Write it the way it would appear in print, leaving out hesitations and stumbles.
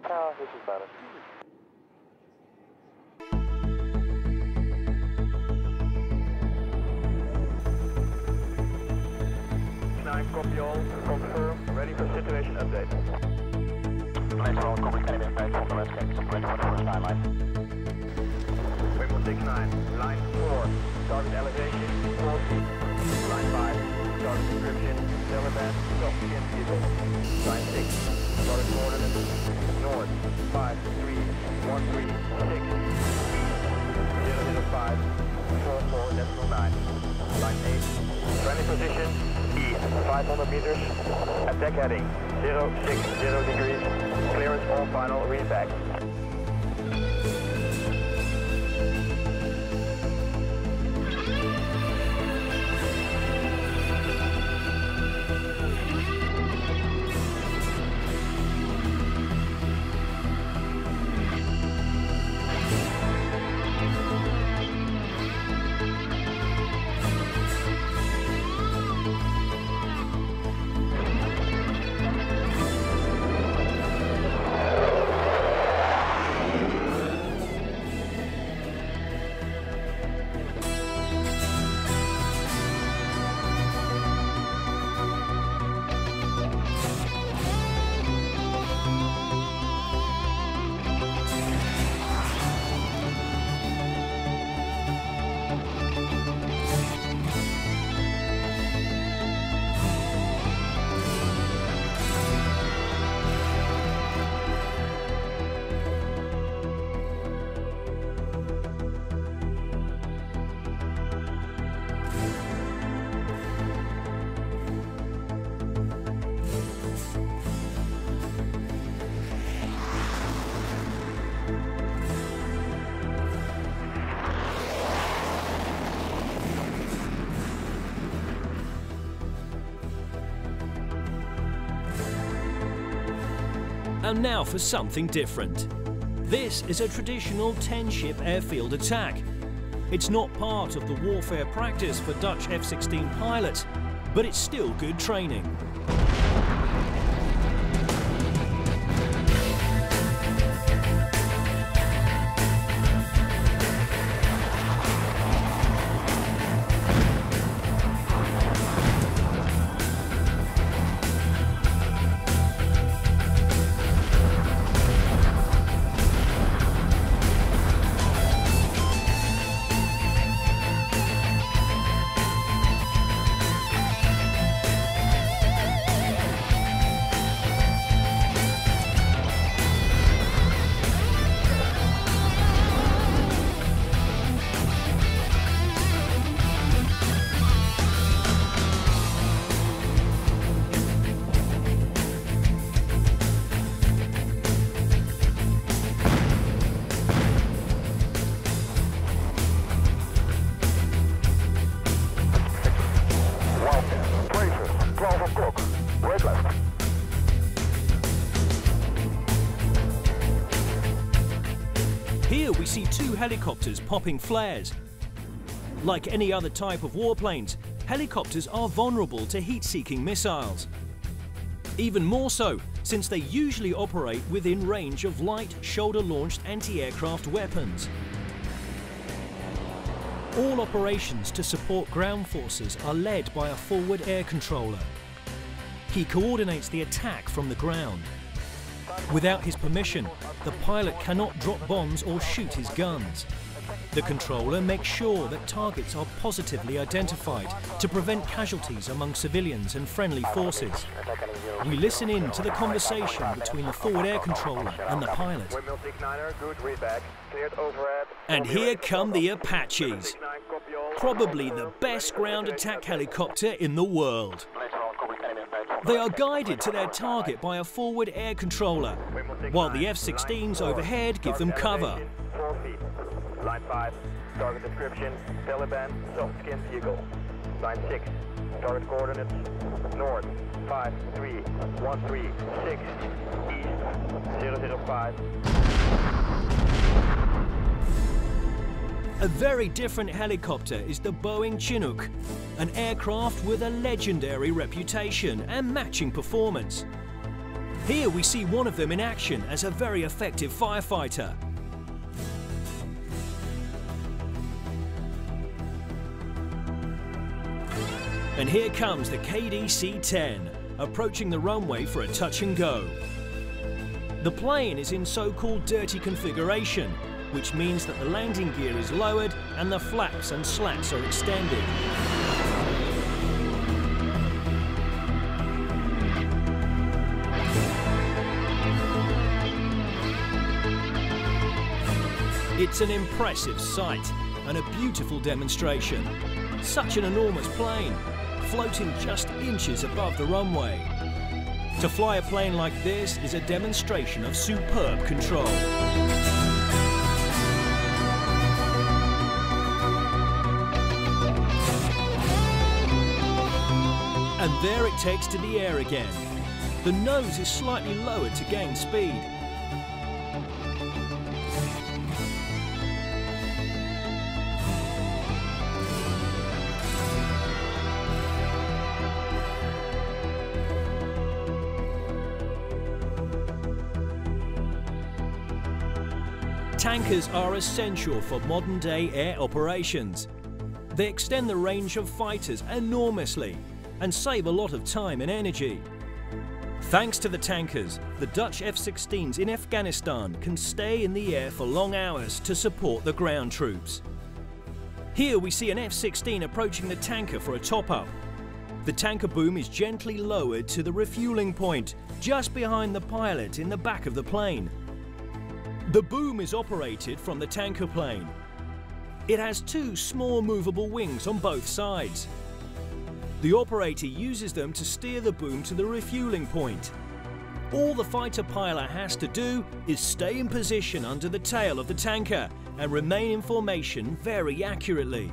This is better. Copy all, confirm, ready for situation update. Let's roll, copy, can impact on the west gate, ready for the first line line. Wind 69, line 4, target elevation, 4 feet. Line 5, target description, Leeuwarden, soft skin vehicle. Line 6, target coordinates, north, 53136, east, 005, 44.9. Line 8, running position, east, 500 meters, attack heading, 060 degrees, clearance all final, read back. And now for something different. This is a traditional 10-ship airfield attack. It's not part of the warfare practice for Dutch F-16 pilots, but it's still good training. Here we see two helicopters popping flares. Like any other type of warplanes, helicopters are vulnerable to heat-seeking missiles. Even more so, since they usually operate within range of light, shoulder-launched anti-aircraft weapons. All operations to support ground forces are led by a forward air controller. He coordinates the attack from the ground. Without his permission, the pilot cannot drop bombs or shoot his guns. The controller makes sure that targets are positively identified to prevent casualties among civilians and friendly forces. We listen in to the conversation between the forward air controller and the pilot. And here come the Apaches, probably the best ground attack helicopter in the world. They are guided to their target by a forward air controller, while the F-16s overhead give them cover. 4 feet. Line 5, target description, Taliban, soft skin vehicle. Line 6, target coordinates, north, 53136, east, 005. A very different helicopter is the Boeing Chinook, an aircraft with a legendary reputation and matching performance. Here we see one of them in action as a very effective firefighter. And here comes the KDC-10, approaching the runway for a touch and go. The plane is in so-called dirty configuration, which means that the landing gear is lowered and the flaps and slats are extended. It's an impressive sight and a beautiful demonstration. Such an enormous plane, floating just inches above the runway. To fly a plane like this is a demonstration of superb control. And there it takes to the air again. The nose is slightly lowered to gain speed. Tankers are essential for modern-day air operations. They extend the range of fighters enormously and save a lot of time and energy. Thanks to the tankers, the Dutch F-16s in Afghanistan can stay in the air for long hours to support the ground troops. Here we see an F-16 approaching the tanker for a top-up. The tanker boom is gently lowered to the refueling point, just behind the pilot in the back of the plane. The boom is operated from the tanker plane. It has two small movable wings on both sides. The operator uses them to steer the boom to the refueling point. All the fighter pilot has to do is stay in position under the tail of the tanker and remain in formation very accurately.